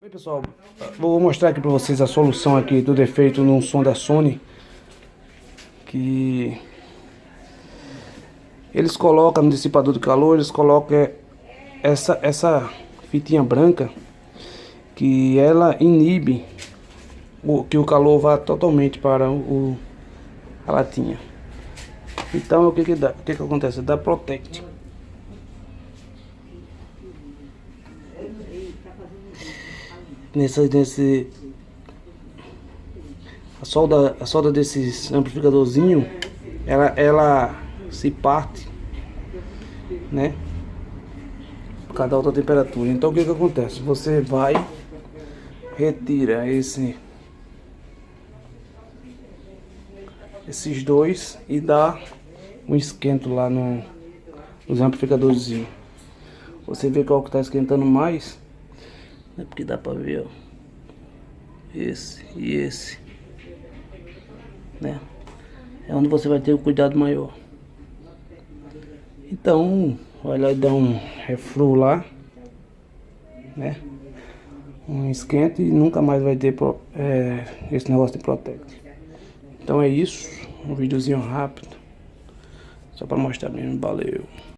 Oi pessoal, vou mostrar aqui para vocês a solução aqui do defeito no som da Sony, que eles colocam no dissipador de calor, eles colocam essa fitinha branca, que ela inibe que o calor vá totalmente para a latinha. Então o que dá? O que acontece? Dá Protect. A solda desses amplificadorzinho, ela se parte, né, por causa da alta temperatura. Então o que acontece? Você vai, retira esses dois e dá um esquento lá nos amplificadorzinhos. Você vê qual que tá esquentando mais, né? Porque dá pra ver, ó, esse e esse, né? É onde você vai ter o cuidado maior. Então, vai lá e dá um reflu lá, né? Um esquenta e nunca mais vai ter esse negócio de Protect. Então é isso, um videozinho rápido, só pra mostrar mesmo, valeu.